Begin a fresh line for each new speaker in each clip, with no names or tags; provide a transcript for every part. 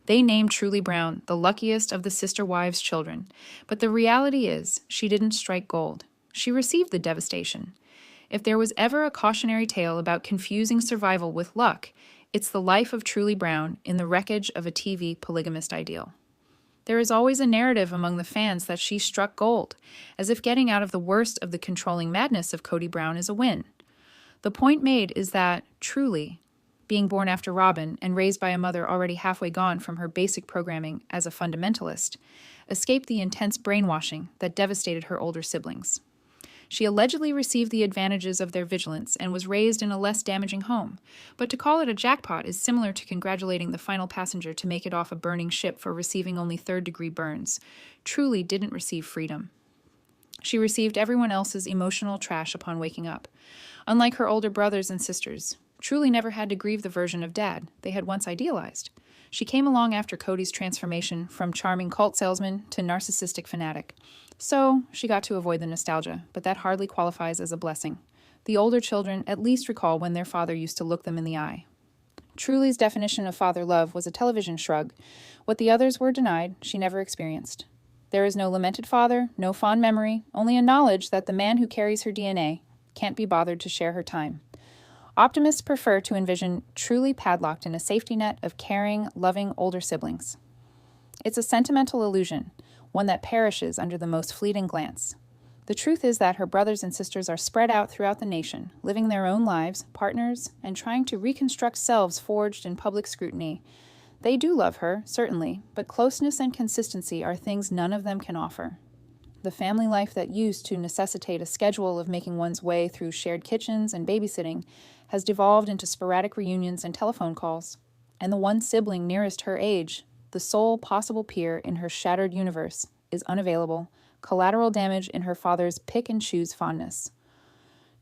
They named Truely Brown the luckiest of the sister wives' children, but the reality is she didn't strike gold. She received the devastation. If there was ever a cautionary tale about confusing survival with luck, it's the life of Truely Brown in the wreckage of a TV polygamist ideal. There is always a narrative among the fans that she struck gold, as if getting out of the worst of the controlling madness of Kody Brown is a win. The point made is that, Truely, being born after Robin and raised by a mother already halfway gone from her basic programming as a fundamentalist, escaped the intense brainwashing that devastated her older siblings. She allegedly received the advantages of their vigilance and was raised in a less damaging home, but to call it a jackpot is similar to congratulating the final passenger to make it off a burning ship for receiving only third-degree burns. Truely didn't receive freedom. She received everyone else's emotional trash upon waking up. Unlike her older brothers and sisters, Truely never had to grieve the version of Dad they had once idealized. She came along after Kody's transformation from charming cult salesman to narcissistic fanatic. So, she got to avoid the nostalgia, but that hardly qualifies as a blessing. The older children at least recall when their father used to look them in the eye. Truely's definition of father love was a television shrug. What the others were denied, she never experienced. There is no lamented father, no fond memory, only a knowledge that the man who carries her DNA can't be bothered to share her time. Optimists prefer to envision Truely padlocked in a safety net of caring, loving older siblings. It's a sentimental illusion, one that perishes under the most fleeting glance. The truth is that her brothers and sisters are spread out throughout the nation, living their own lives, partners, and trying to reconstruct selves forged in public scrutiny. They do love her, certainly, but closeness and consistency are things none of them can offer. The family life that used to necessitate a schedule of making one's way through shared kitchens and babysitting has devolved into sporadic reunions and telephone calls, and the one sibling nearest her age, the sole possible peer in her shattered universe, is unavailable, collateral damage in her father's pick-and-choose fondness.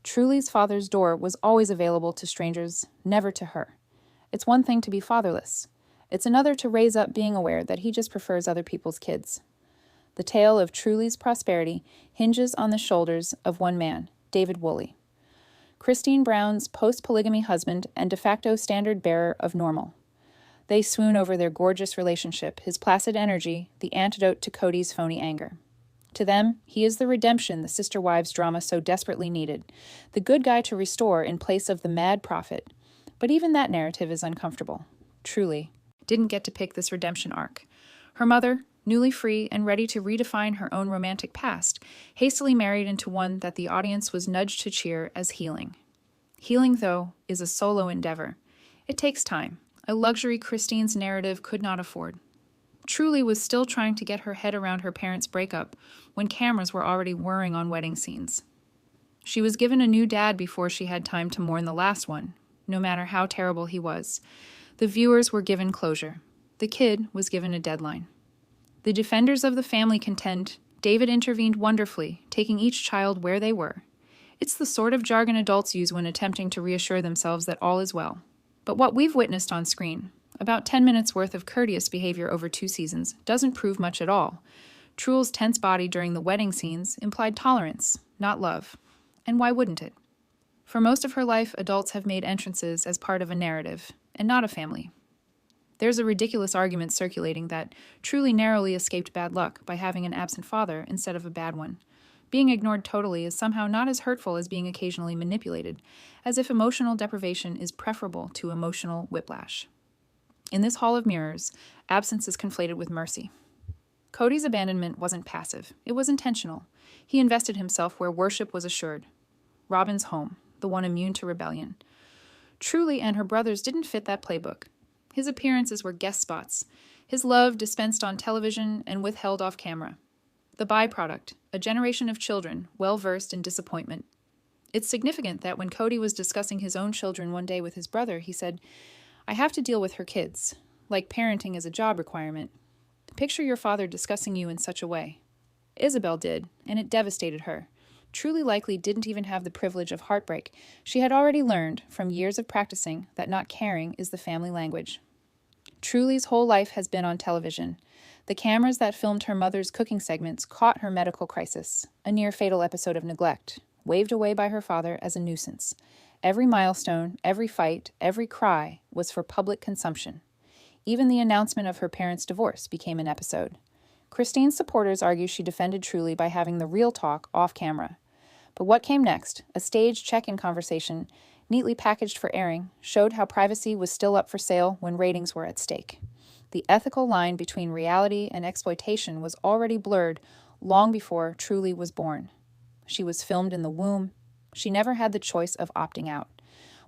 Truely's father's door was always available to strangers, never to her. It's one thing to be fatherless. It's another to raise up being aware that he just prefers other people's kids. The tale of Truely's prosperity hinges on the shoulders of one man, David Woolley, Christine Brown's post-polygamy husband and de facto standard-bearer of normal. They swoon over their gorgeous relationship, his placid energy, the antidote to Kody's phony anger. To them, he is the redemption the sister wives drama so desperately needed, the good guy to restore in place of the mad prophet. But even that narrative is uncomfortable. Truely didn't get to pick this redemption arc. Her mother, newly free and ready to redefine her own romantic past, hastily married into one that the audience was nudged to cheer as healing. Healing, though, is a solo endeavor. It takes time, a luxury Christine's narrative could not afford. Truely was still trying to get her head around her parents' breakup when cameras were already whirring on wedding scenes. She was given a new dad before she had time to mourn the last one, no matter how terrible he was. The viewers were given closure. The kid was given a deadline. The defenders of the family contend David intervened wonderfully, taking each child where they were. It's the sort of jargon adults use when attempting to reassure themselves that all is well. But what we've witnessed on screen, about 10 minutes worth of courteous behavior over 2 seasons, doesn't prove much at all. Truel's tense body during the wedding scenes implied tolerance, not love. And why wouldn't it? For most of her life, adults have made entrances as part of a narrative, and not a family. There's a ridiculous argument circulating that Truely narrowly escaped bad luck by having an absent father instead of a bad one. Being ignored totally is somehow not as hurtful as being occasionally manipulated, as if emotional deprivation is preferable to emotional whiplash. In this hall of mirrors, absence is conflated with mercy. Kody's abandonment wasn't passive. It was intentional. He invested himself where worship was assured. Robin's home, the one immune to rebellion. Truely and her brothers didn't fit that playbook. His appearances were guest spots, his love dispensed on television and withheld off camera. The byproduct, a generation of children well-versed in disappointment. It's significant that when Kody was discussing his own children one day with his brother, he said, "I have to deal with her kids, like parenting is a job requirement. Picture your father discussing you in such a way." Isabel did, and it devastated her. Truely likely didn't even have the privilege of heartbreak. She had already learned, from years of practicing, that not caring is the family language. Truely's whole life has been on television. The cameras that filmed her mother's cooking segments caught her medical crisis, a near-fatal episode of neglect, waved away by her father as a nuisance. Every milestone, every fight, every cry was for public consumption. Even the announcement of her parents' divorce became an episode. Christine's supporters argue she defended Truely by having the real talk off camera. But what came next, a staged check-in conversation, neatly packaged for airing, showed how privacy was still up for sale when ratings were at stake. The ethical line between reality and exploitation was already blurred long before Truely was born. She was filmed in the womb. She never had the choice of opting out.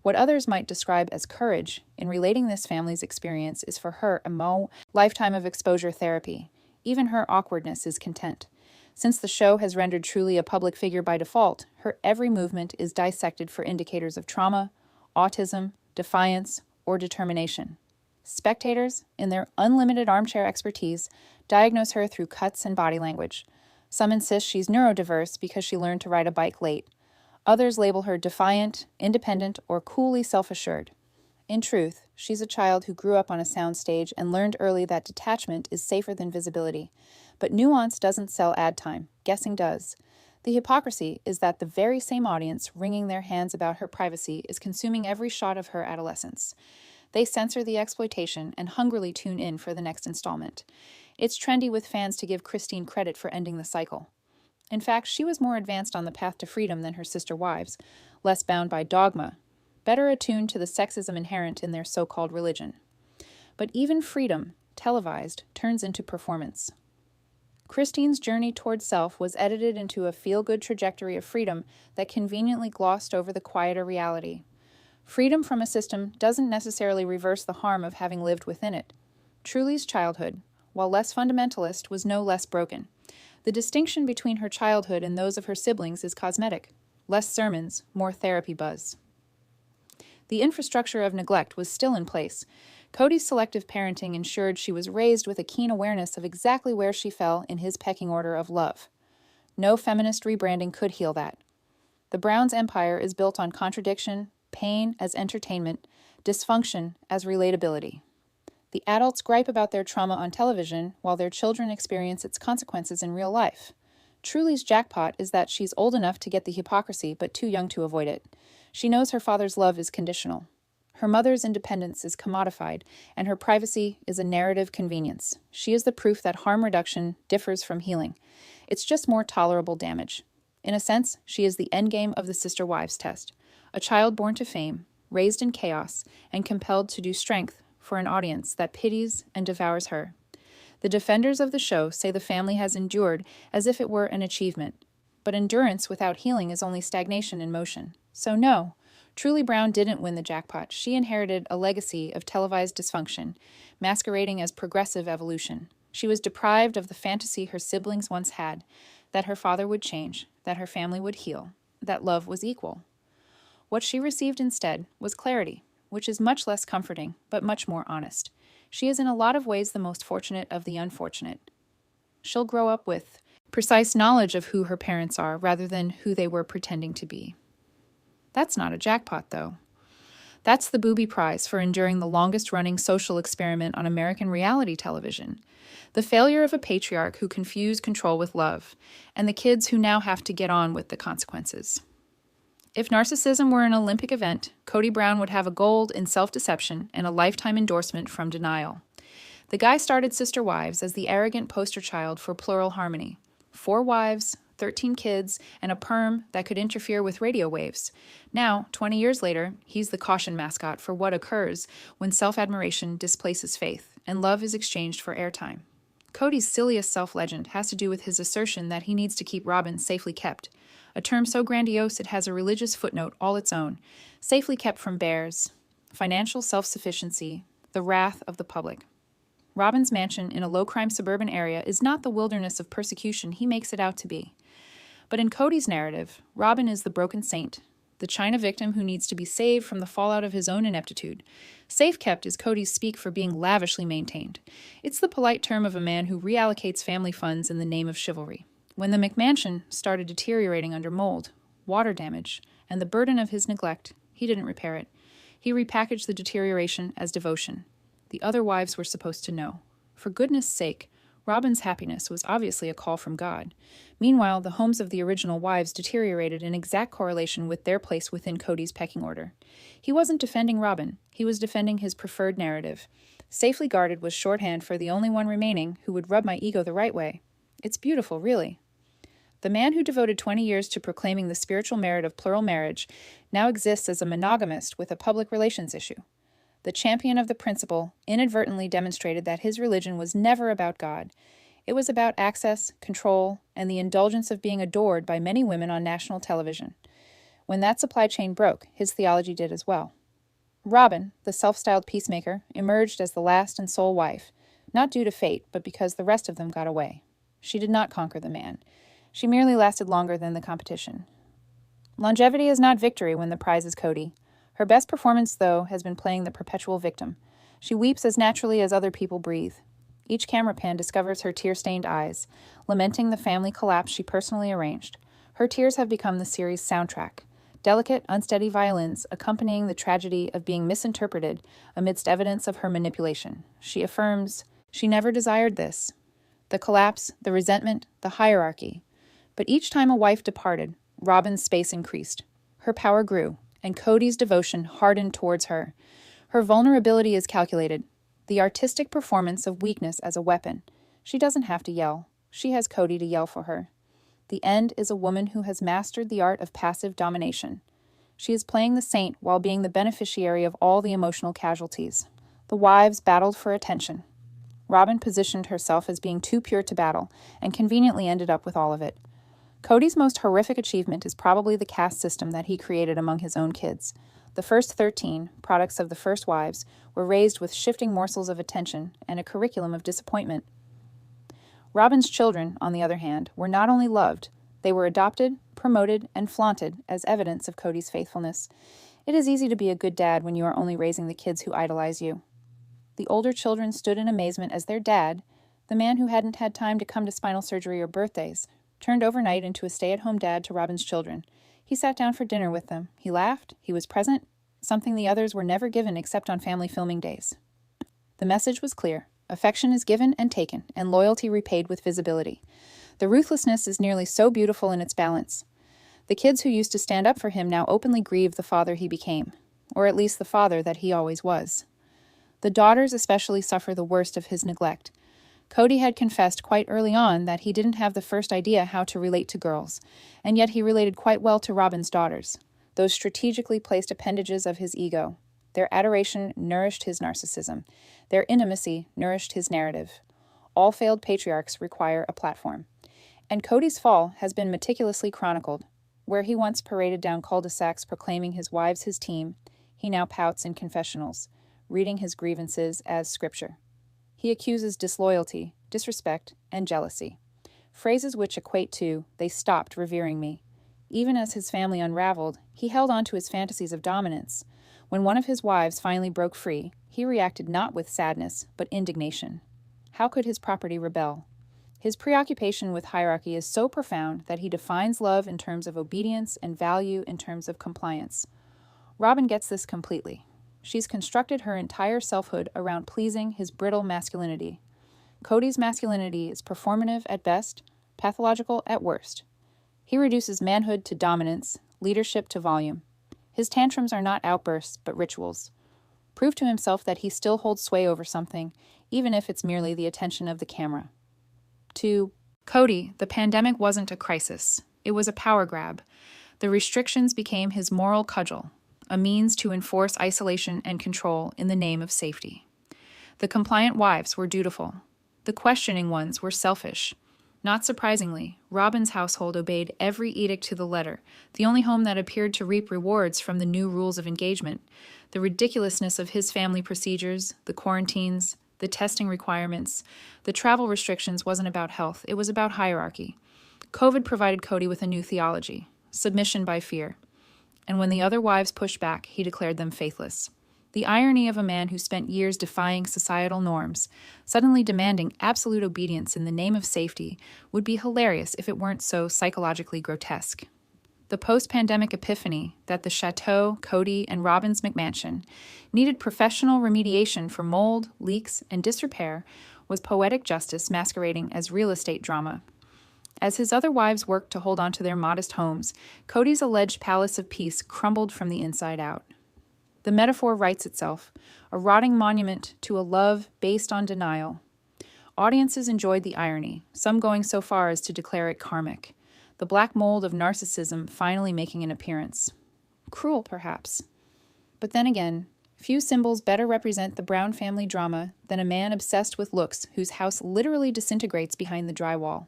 What others might describe as courage in relating this family's experience is for her a lifetime of exposure therapy. Even her awkwardness is content. Since the show has rendered Truely a public figure by default, her every movement is dissected for indicators of trauma, autism, defiance, or determination. Spectators, in their unlimited armchair expertise, diagnose her through cuts and body language. Some insist she's neurodiverse because she learned to ride a bike late. Others label her defiant, independent, or coolly self-assured. In truth, she's a child who grew up on a soundstage and learned early that detachment is safer than visibility. But nuance doesn't sell ad time. Guessing does. The hypocrisy is that the very same audience wringing their hands about her privacy is consuming every shot of her adolescence. They censor the exploitation and hungrily tune in for the next installment. It's trendy with fans to give Christine credit for ending the cycle. In fact, she was more advanced on the path to freedom than her sister wives, less bound by dogma, better attuned to the sexism inherent in their so-called religion. But even freedom, televised, turns into performance. Christine's journey toward self was edited into a feel-good trajectory of freedom that conveniently glossed over the quieter reality. Freedom from a system doesn't necessarily reverse the harm of having lived within it. Truely's childhood, while less fundamentalist, was no less broken. The distinction between her childhood and those of her siblings is cosmetic. Less sermons, more therapy buzz. The infrastructure of neglect was still in place. Kody's selective parenting ensured she was raised with a keen awareness of exactly where she fell in his pecking order of love. No feminist rebranding could heal that. The Browns' empire is built on contradiction, pain as entertainment, dysfunction as relatability. The adults gripe about their trauma on television while their children experience its consequences in real life. Truely's jackpot is that she's old enough to get the hypocrisy but too young to avoid it. She knows her father's love is conditional. Her mother's independence is commodified, and her privacy is a narrative convenience. She is the proof that harm reduction differs from healing. It's just more tolerable damage. In a sense, she is the endgame of the sister wives test. A child born to fame, raised in chaos, and compelled to do strength for an audience that pities and devours her. The defenders of the show say the family has endured as if it were an achievement. But endurance without healing is only stagnation in motion. So no, Truely Brown didn't win the jackpot. She inherited a legacy of televised dysfunction, masquerading as progressive evolution. She was deprived of the fantasy her siblings once had, that her father would change, that her family would heal, that love was equal. What she received instead was clarity, which is much less comforting, but much more honest. She is in a lot of ways the most fortunate of the unfortunate. She'll grow up with precise knowledge of who her parents are rather than who they were pretending to be. That's not a jackpot, though. That's the booby prize for enduring the longest-running social experiment on American reality television. The failure of a patriarch who confused control with love, and the kids who now have to get on with the consequences. If narcissism were an Olympic event, Kody Brown would have a gold in self-deception and a lifetime endorsement from denial. The guy started Sister Wives as the arrogant poster child for plural harmony. 4 wives, 13 kids, and a perm that could interfere with radio waves. Now, 20 years later, he's the caution mascot for what occurs when self-admiration displaces faith and love is exchanged for airtime. Kody's silliest self-legend has to do with his assertion that he needs to keep Robin safely kept, a term so grandiose it has a religious footnote all its own, safely kept from bears, financial self-sufficiency, the wrath of the public. Robin's mansion in a low-crime suburban area is not the wilderness of persecution he makes it out to be. But in Kody's narrative, Robin is the broken saint, the China victim who needs to be saved from the fallout of his own ineptitude. Safe-kept is Kody's speak for being lavishly maintained. It's the polite term of a man who reallocates family funds in the name of chivalry. When the McMansion started deteriorating under mold, water damage, and the burden of his neglect, he didn't repair it. He repackaged the deterioration as devotion. The other wives were supposed to know. For goodness sake, Robin's happiness was obviously a call from God. Meanwhile, the homes of the original wives deteriorated in exact correlation with their place within Kody's pecking order. He wasn't defending Robin. He was defending his preferred narrative. Safely guarded was shorthand for the only one remaining who would rub my ego the right way. It's beautiful, really. The man who devoted 20 years to proclaiming the spiritual merit of plural marriage now exists as a monogamist with a public relations issue. The champion of the principle inadvertently demonstrated that his religion was never about God. It was about access, control, and the indulgence of being adored by many women on national television. When that supply chain broke, his theology did as well. Robin, the self-styled peacemaker, emerged as the last and sole wife, not due to fate, but because the rest of them got away. She did not conquer the man. She merely lasted longer than the competition. Longevity is not victory when the prize is Kody. Her best performance, though, has been playing the perpetual victim. She weeps as naturally as other people breathe. Each camera pan discovers her tear-stained eyes, lamenting the family collapse she personally arranged. Her tears have become the series' soundtrack. Delicate, unsteady violins accompanying the tragedy of being misinterpreted amidst evidence of her manipulation. She affirms, she never desired this. The collapse, the resentment, the hierarchy. But each time a wife departed, Robin's space increased. Her power grew, and Kody's devotion hardened towards her. Her vulnerability is calculated, the artistic performance of weakness as a weapon. She doesn't have to yell. She has Kody to yell for her. The end is a woman who has mastered the art of passive domination. She is playing the saint while being the beneficiary of all the emotional casualties. The wives battled for attention. Robin positioned herself as being too pure to battle, and conveniently ended up with all of it. Kody's most horrific achievement is probably the caste system that he created among his own kids. The first 13, products of the first wives, were raised with shifting morsels of attention and a curriculum of disappointment. Robin's children, on the other hand, were not only loved, they were adopted, promoted, and flaunted as evidence of Kody's faithfulness. It is easy to be a good dad when you are only raising the kids who idolize you. The older children stood in amazement as their dad, the man who hadn't had time to come to spinal surgery or birthdays, turned overnight into a stay-at-home dad to Robin's children. He sat down for dinner with them. He laughed. He was present, something the others were never given except on family filming days. The message was clear. Affection is given and taken, and loyalty repaid with visibility. The ruthlessness is nearly so beautiful in its balance. The kids who used to stand up for him now openly grieve the father he became, or at least the father that he always was. The daughters especially suffer the worst of his neglect. Kody had confessed quite early on that he didn't have the first idea how to relate to girls, and yet he related quite well to Robin's daughters, those strategically placed appendages of his ego. Their adoration nourished his narcissism. Their intimacy nourished his narrative. All failed patriarchs require a platform. And Kody's fall has been meticulously chronicled. Where he once paraded down cul-de-sacs proclaiming his wives his team, he now pouts in confessionals, reading his grievances as scripture. He accuses disloyalty, disrespect, and jealousy, phrases which equate to, they stopped revering me. Even as his family unraveled, he held on to his fantasies of dominance. When one of his wives finally broke free, he reacted not with sadness, but indignation. How could his property rebel? His preoccupation with hierarchy is so profound that he defines love in terms of obedience and value in terms of compliance. Robin gets this completely. She's constructed her entire selfhood around pleasing his brittle masculinity. Kody's masculinity is performative at best, pathological at worst. He reduces manhood to dominance, leadership to volume. His tantrums are not outbursts, but rituals. Prove to himself that he still holds sway over something, even if it's merely the attention of the camera. To Kody, the pandemic wasn't a crisis. It was a power grab. The restrictions became his moral cudgel, a means to enforce isolation and control in the name of safety. The compliant wives were dutiful. The questioning ones were selfish. Not surprisingly, Robin's household obeyed every edict to the letter, the only home that appeared to reap rewards from the new rules of engagement. The ridiculousness of his family procedures, the quarantines, the testing requirements, the travel restrictions wasn't about health, it was about hierarchy. COVID provided Kody with a new theology, submission by fear. And when the other wives pushed back, he declared them faithless. The irony of a man who spent years defying societal norms, suddenly demanding absolute obedience in the name of safety, would be hilarious if it weren't so psychologically grotesque. The post-pandemic epiphany that the chateau, Kody, and Robin's McMansion needed professional remediation for mold, leaks, and disrepair was poetic justice masquerading as real estate drama. As his other wives worked to hold on to their modest homes, Kody's alleged palace of peace crumbled from the inside out. The metaphor writes itself, a rotting monument to a love based on denial. Audiences enjoyed the irony, some going so far as to declare it karmic, the black mold of narcissism finally making an appearance. Cruel, perhaps. But then again, few symbols better represent the Brown family drama than a man obsessed with looks whose house literally disintegrates behind the drywall.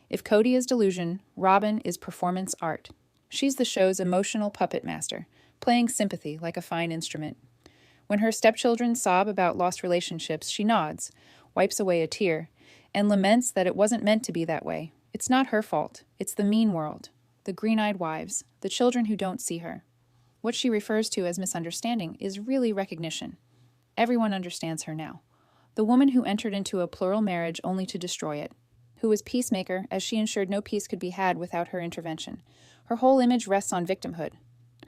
If Kody is delusion, Robin is performance art. She's the show's emotional puppet master, playing sympathy like a fine instrument. When her stepchildren sob about lost relationships, she nods, wipes away a tear, and laments that it wasn't meant to be that way. It's not her fault. It's the mean world, the green-eyed wives, the children who don't see her. What she refers to as misunderstanding is really recognition. Everyone understands her now. The woman who entered into a plural marriage only to destroy it, who was peacemaker as she ensured no peace could be had without her intervention. Her whole image rests on victimhood.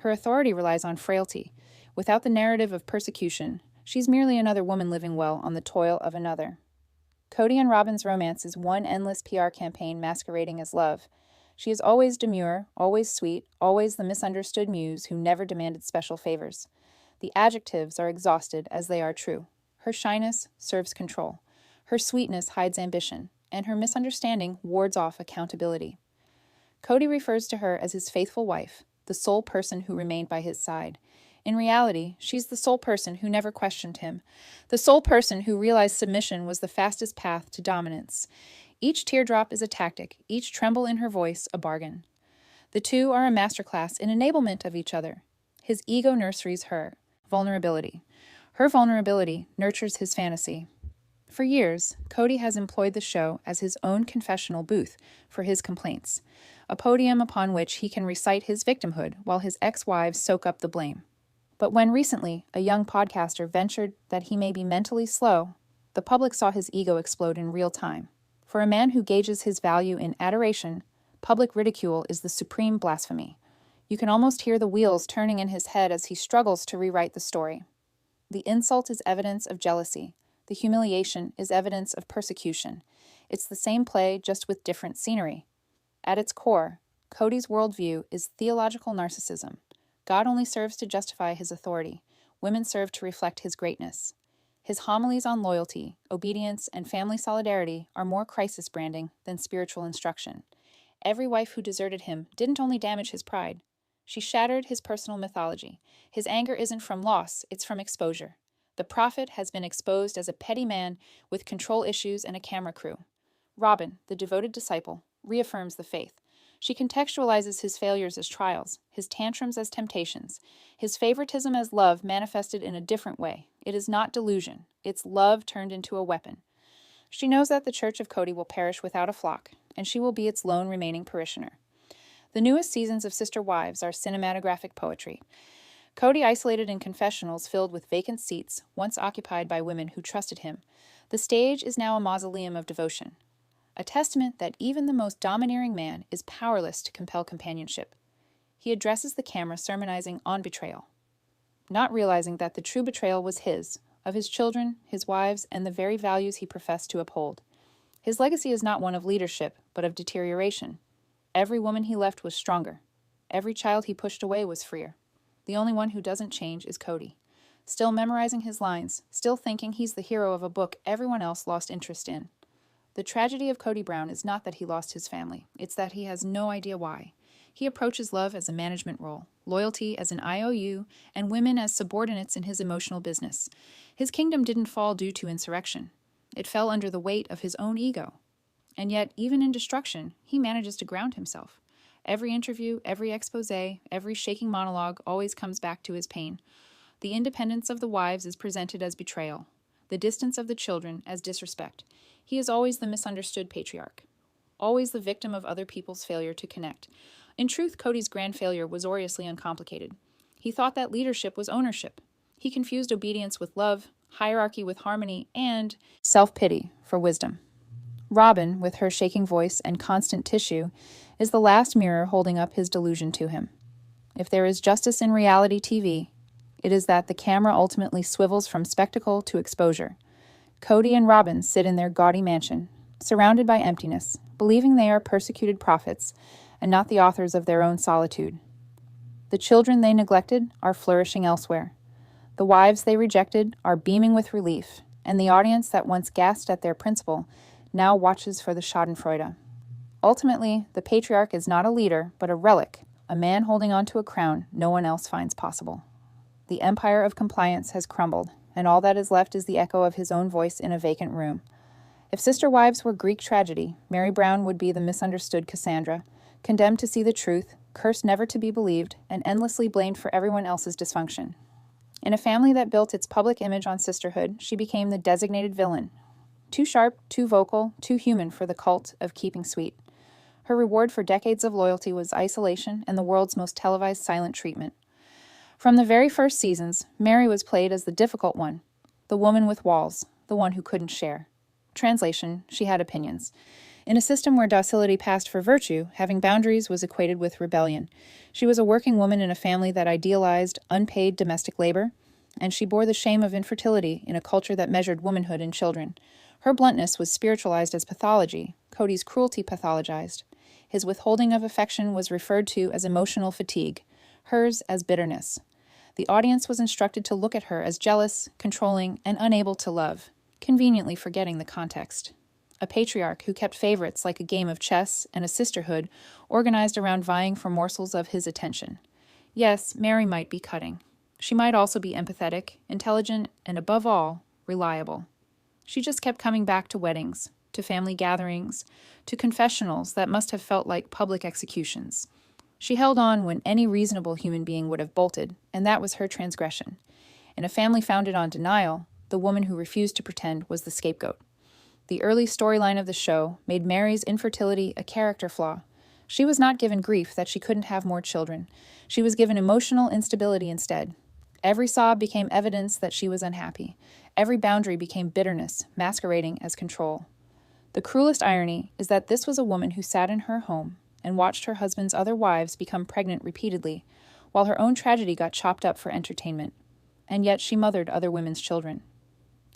Her authority relies on frailty. Without the narrative of persecution, she's merely another woman living well on the toil of another. Kody and Robin's romance is one endless PR campaign masquerading as love. She is always demure, always sweet, always the misunderstood muse who never demanded special favors. The adjectives are exhausted as they are true. Her shyness serves control. Her sweetness hides ambition, and her misunderstanding wards off accountability. Kody refers to her as his faithful wife, the sole person who remained by his side. In reality, she's the sole person who never questioned him, the sole person who realized submission was the fastest path to dominance. Each teardrop is a tactic, each tremble in her voice a bargain. The two are a masterclass in enablement of each other. His ego nurseries her vulnerability. Her vulnerability nurtures his fantasy. For years, Kody has employed the show as his own confessional booth for his complaints, a podium upon which he can recite his victimhood while his ex-wives soak up the blame. But when recently a young podcaster ventured that he may be mentally slow, the public saw his ego explode in real time. For a man who gauges his value in adoration, public ridicule is the supreme blasphemy. You can almost hear the wheels turning in his head as he struggles to rewrite the story. The insult is evidence of jealousy. The humiliation is evidence of persecution. It's the same play, just with different scenery. At its core, Kody's worldview is theological narcissism. God only serves to justify his authority. Women serve to reflect his greatness. His homilies on loyalty, obedience, and family solidarity are more crisis branding than spiritual instruction. Every wife who deserted him didn't only damage his pride. She shattered his personal mythology. His anger isn't from loss, it's from exposure. The prophet has been exposed as a petty man with control issues and a camera crew. Robin, the devoted disciple, reaffirms the faith. She contextualizes his failures as trials, his tantrums as temptations, his favoritism as love manifested in a different way. It is not delusion. It's love turned into a weapon. She knows that the Church of Kody will perish without a flock, and she will be its lone remaining parishioner. The newest seasons of Sister Wives are cinematographic poetry. Kody isolated in confessionals filled with vacant seats, once occupied by women who trusted him. The stage is now a mausoleum of devotion, a testament that even the most domineering man is powerless to compel companionship. He addresses the camera sermonizing on betrayal, not realizing that the true betrayal was his, of his children, his wives, and the very values he professed to uphold. His legacy is not one of leadership, but of deterioration. Every woman he left was stronger. Every child he pushed away was freer. The only one who doesn't change is Kody, still memorizing his lines, still thinking he's the hero of a book everyone else lost interest in. The tragedy of Kody Brown is not that he lost his family, it's that he has no idea why. He approaches love as a management role, loyalty as an IOU, and women as subordinates in his emotional business. His kingdom didn't fall due to insurrection. It fell under the weight of his own ego. And yet, even in destruction, he manages to ground himself. Every interview, every expose, every shaking monologue always comes back to his pain. The independence of the wives is presented as betrayal, the distance of the children as disrespect. He is always the misunderstood patriarch, always the victim of other people's failure to connect. In truth, Kody's grand failure was gloriously uncomplicated. He thought that leadership was ownership. He confused obedience with love, hierarchy with harmony, and self-pity for wisdom. Robin, with her shaking voice and constant tissue, is the last mirror holding up his delusion to him. If there is justice in reality TV, it is that the camera ultimately swivels from spectacle to exposure. Kody and Robin sit in their gaudy mansion, surrounded by emptiness, believing they are persecuted prophets and not the authors of their own solitude. The children they neglected are flourishing elsewhere. The wives they rejected are beaming with relief, and the audience that once gasped at their principal now watches for the schadenfreude. Ultimately, the patriarch is not a leader, but a relic, a man holding on to a crown no one else finds possible. The empire of compliance has crumbled, and all that is left is the echo of his own voice in a vacant room. If Sister Wives were Greek tragedy, Meri Brown would be the misunderstood Cassandra, condemned to see the truth, cursed never to be believed, and endlessly blamed for everyone else's dysfunction. In a family that built its public image on sisterhood, she became the designated villain. Too sharp, too vocal, too human for the cult of keeping sweet. Her reward for decades of loyalty was isolation and the world's most televised silent treatment. From the very first seasons, Meri was played as the difficult one, the woman with walls, the one who couldn't share. Translation, she had opinions. In a system where docility passed for virtue, having boundaries was equated with rebellion. She was a working woman in a family that idealized unpaid domestic labor, and she bore the shame of infertility in a culture that measured womanhood in children. Her bluntness was spiritualized as pathology, Kody's cruelty pathologized. His withholding of affection was referred to as emotional fatigue, hers as bitterness. The audience was instructed to look at her as jealous, controlling, and unable to love, conveniently forgetting the context. A patriarch who kept favorites like a game of chess and a sisterhood organized around vying for morsels of his attention. Yes, Meri might be cutting. She might also be empathetic, intelligent, and above all, reliable. She just kept coming back to weddings, to family gatherings, to confessionals that must have felt like public executions. She held on when any reasonable human being would have bolted, and that was her transgression. In a family founded on denial, the woman who refused to pretend was the scapegoat. The early storyline of the show made Meri's infertility a character flaw. She was not given grief that she couldn't have more children. She was given emotional instability instead. Every sob became evidence that she was unhappy. Every boundary became bitterness, masquerading as control. The cruelest irony is that this was a woman who sat in her home and watched her husband's other wives become pregnant repeatedly, while her own tragedy got chopped up for entertainment. And yet she mothered other women's children.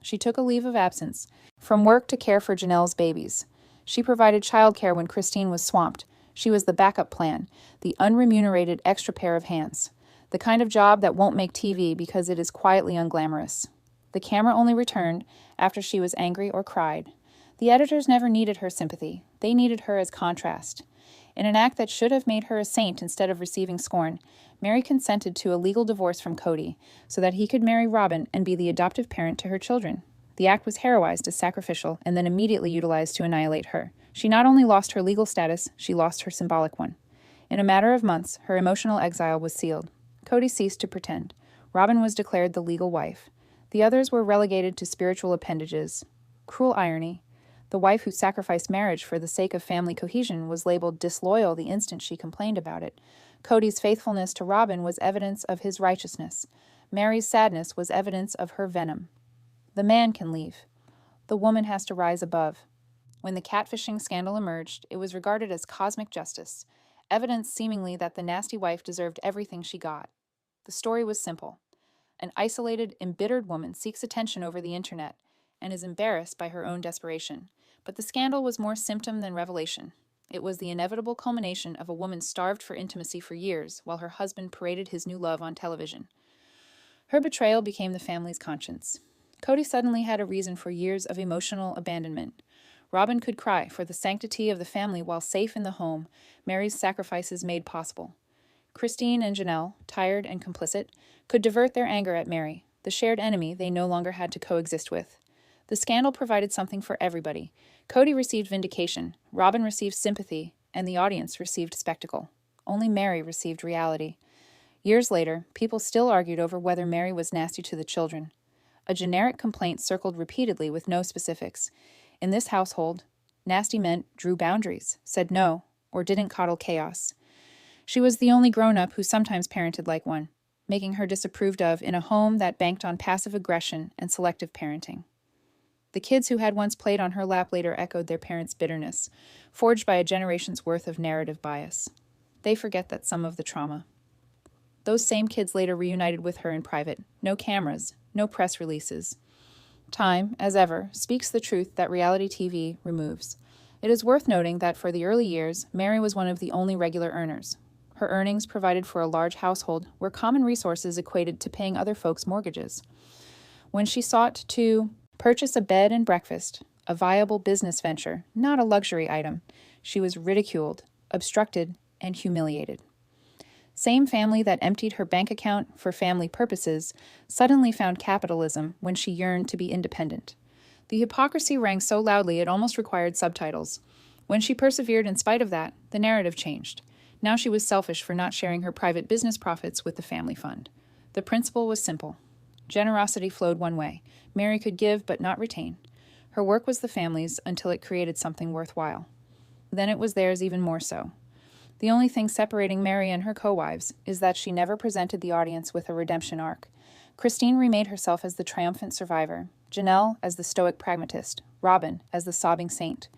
She took a leave of absence, from work to care for Janelle's babies. She provided childcare when Christine was swamped. She was the backup plan, the unremunerated extra pair of hands, the kind of job that won't make TV because it is quietly unglamorous. The camera only returned after she was angry or cried. The editors never needed her sympathy. They needed her as contrast. In an act that should have made her a saint instead of receiving scorn, Meri consented to a legal divorce from Kody so that he could marry Robin and be the adoptive parent to her children. The act was heroized as sacrificial and then immediately utilized to annihilate her. She not only lost her legal status, she lost her symbolic one. In a matter of months, her emotional exile was sealed. Kody ceased to pretend. Robin was declared the legal wife. The others were relegated to spiritual appendages. Cruel irony. The wife who sacrificed marriage for the sake of family cohesion was labeled disloyal the instant she complained about it. Kody's faithfulness to Robin was evidence of his righteousness. Meri's sadness was evidence of her venom. The man can leave. The woman has to rise above. When the catfishing scandal emerged, it was regarded as cosmic justice, evidence seemingly that the nasty wife deserved everything she got. The story was simple. An isolated, embittered woman seeks attention over the internet and is embarrassed by her own desperation. But the scandal was more symptom than revelation. It was the inevitable culmination of a woman starved for intimacy for years while her husband paraded his new love on television. Her betrayal became the family's conscience. Kody suddenly had a reason for years of emotional abandonment. Robin could cry for the sanctity of the family while safe in the home Meri's sacrifices made possible. Christine and Janelle, tired and complicit, could divert their anger at Meri, the shared enemy they no longer had to coexist with. The scandal provided something for everybody. Kody received vindication, Robin received sympathy, and the audience received spectacle. Only Meri received reality. Years later, people still argued over whether Meri was nasty to the children. A generic complaint circled repeatedly with no specifics. In this household, nasty meant drew boundaries, said no, or didn't coddle chaos. She was the only grown-up who sometimes parented like one, making her disapproved of in a home that banked on passive aggression and selective parenting. The kids who had once played on her lap later echoed their parents' bitterness, forged by a generation's worth of narrative bias. They forget that some of the trauma. Those same kids later reunited with her in private. No cameras, no press releases. Time, as ever, speaks the truth that reality TV removes. It is worth noting that for the early years, Meri was one of the only regular earners. Her earnings provided for a large household where common resources equated to paying other folks' mortgages. When she sought to purchase a bed and breakfast, a viable business venture, not a luxury item, she was ridiculed, obstructed, and humiliated. Same family that emptied her bank account for family purposes suddenly found capitalism when she yearned to be independent. The hypocrisy rang so loudly it almost required subtitles. When she persevered in spite of that, the narrative changed. Now she was selfish for not sharing her private business profits with the family fund. The principle was simple. Generosity flowed one way. Meri could give but not retain. Her work was the family's until it created something worthwhile. Then it was theirs even more so. The only thing separating Meri and her co-wives is that she never presented the audience with a redemption arc. Christine remade herself as the triumphant survivor, Janelle as the stoic pragmatist, Robin as the sobbing saint.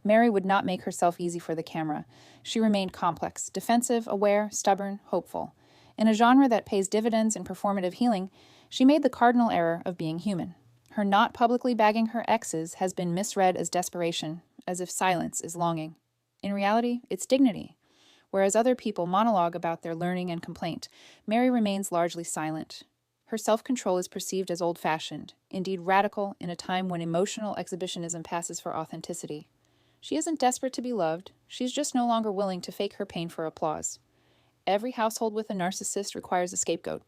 Meri would not make herself easy for the camera. She remained complex, defensive, aware, stubborn, hopeful. In a genre that pays dividends in performative healing, she made the cardinal error of being human. Her not publicly bagging her exes has been misread as desperation, as if silence is longing. In reality, it's dignity. Whereas other people monologue about their learning and complaint, Meri remains largely silent. Her self-control is perceived as old-fashioned, indeed radical, in a time when emotional exhibitionism passes for authenticity. She isn't desperate to be loved, she's just no longer willing to fake her pain for applause. Every household with a narcissist requires a scapegoat.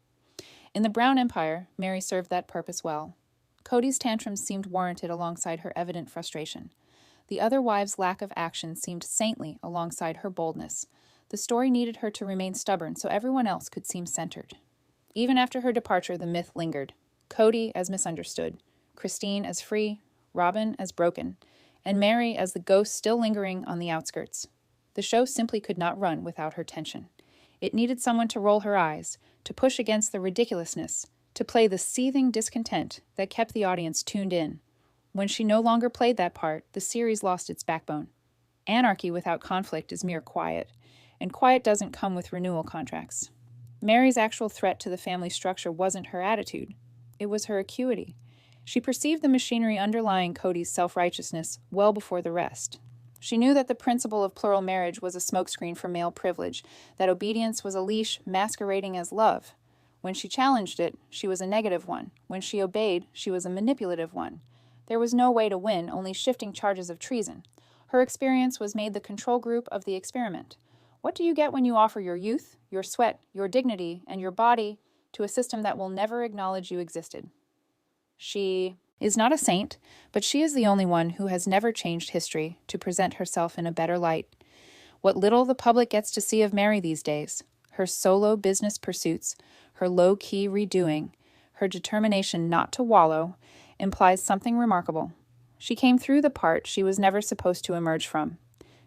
In the Brown Empire, Meri served that purpose well. Kody's tantrums seemed warranted alongside her evident frustration. The other wives' lack of action seemed saintly alongside her boldness. The story needed her to remain stubborn so everyone else could seem centered. Even after her departure, the myth lingered. Kody as misunderstood, Christine as free, Robin as broken, and Meri as the ghost still lingering on the outskirts. The show simply could not run without her tension. It needed someone to roll her eyes, to push against the ridiculousness, to play the seething discontent that kept the audience tuned in. When she no longer played that part, the series lost its backbone. Anarchy without conflict is mere quiet, and quiet doesn't come with renewal contracts. Meri's actual threat to the family structure wasn't her attitude. It was her acuity. She perceived the machinery underlying Kody's self-righteousness well before the rest. She knew that the principle of plural marriage was a smokescreen for male privilege, that obedience was a leash masquerading as love. When she challenged it, she was a negative one. When she obeyed, she was a manipulative one. There was no way to win, only shifting charges of treason. Her experience was made the control group of the experiment. What do you get when you offer your youth, your sweat, your dignity, and your body to a system that will never acknowledge you existed? She is not a saint, but she is the only one who has never changed history to present herself in a better light. What little the public gets to see of Meri these days, her solo business pursuits, her low-key redoing, her determination not to wallow, implies something remarkable. She came through the part she was never supposed to emerge from.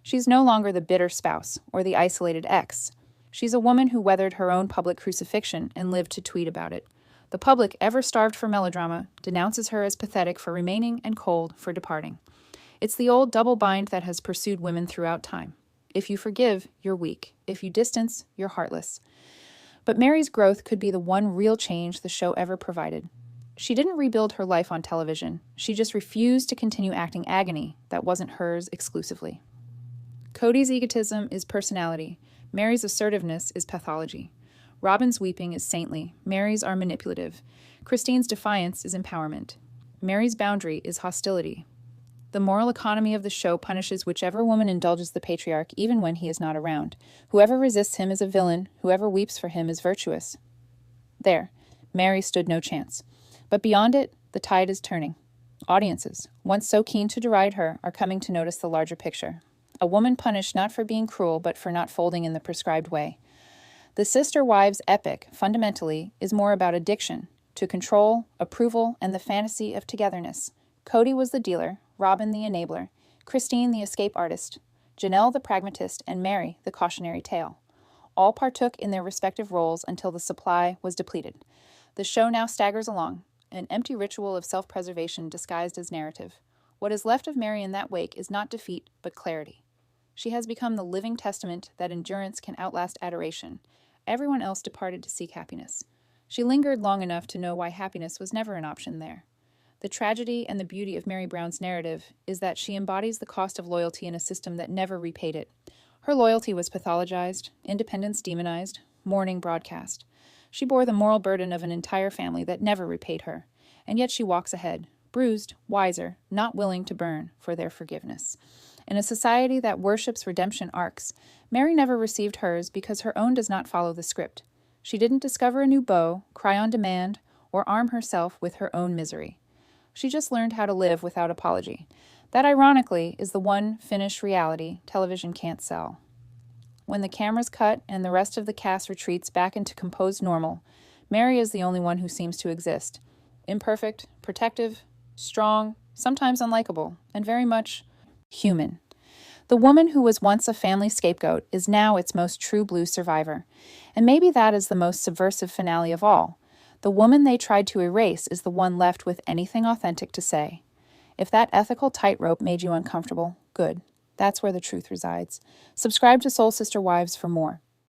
She's no longer the bitter spouse or the isolated ex. She's a woman who weathered her own public crucifixion and lived to tweet about it. The public, ever starved for melodrama, denounces her as pathetic for remaining and cold for departing. It's the old double bind that has pursued women throughout time. If you forgive, you're weak. If you distance, you're heartless. But Meri's growth could be the one real change the show ever provided. She didn't rebuild her life on television. She just refused to continue acting agony that wasn't hers exclusively. Kody's egotism is personality. Meri's assertiveness is pathology. Robin's weeping is saintly. Meri's are manipulative. Christine's defiance is empowerment. Meri's boundary is hostility. The moral economy of the show punishes whichever woman indulges the patriarch even when he is not around. Whoever resists him is a villain. Whoever weeps for him is virtuous. There, Meri stood no chance. But beyond it, the tide is turning. Audiences, once so keen to deride her, are coming to notice the larger picture. A woman punished not for being cruel, but for not folding in the prescribed way. The Sister Wives epic, fundamentally, is more about addiction to control, approval, and the fantasy of togetherness. Kody was the dealer, Robin the enabler, Christine the escape artist, Janelle the pragmatist, and Meri the cautionary tale. All partook in their respective roles until the supply was depleted. The show now staggers along, an empty ritual of self-preservation disguised as narrative. What is left of Meri in that wake is not defeat, but clarity. She has become the living testament that endurance can outlast adoration. Everyone else departed to seek happiness. She lingered long enough to know why happiness was never an option there. The tragedy and the beauty of Meri Brown's narrative is that she embodies the cost of loyalty in a system that never repaid it. Her loyalty was pathologized, independence demonized, mourning broadcast. She bore the moral burden of an entire family that never repaid her, and yet she walks ahead, bruised, wiser, not willing to burn for their forgiveness. In a society that worships redemption arcs, Meri never received hers because her own does not follow the script. She didn't discover a new bow, cry on demand, or arm herself with her own misery. She just learned how to live without apology. That, ironically, is the one finished reality television can't sell. When the cameras cut and the rest of the cast retreats back into composed normal, Meri is the only one who seems to exist. Imperfect, protective, strong, sometimes unlikable, and very much human. The woman who was once a family scapegoat is now its most true blue survivor. And maybe that is the most subversive finale of all. The woman they tried to erase is the one left with anything authentic to say. If that ethical tightrope made you uncomfortable, good. That's where the truth resides. Subscribe to Soul Sister Wives for more.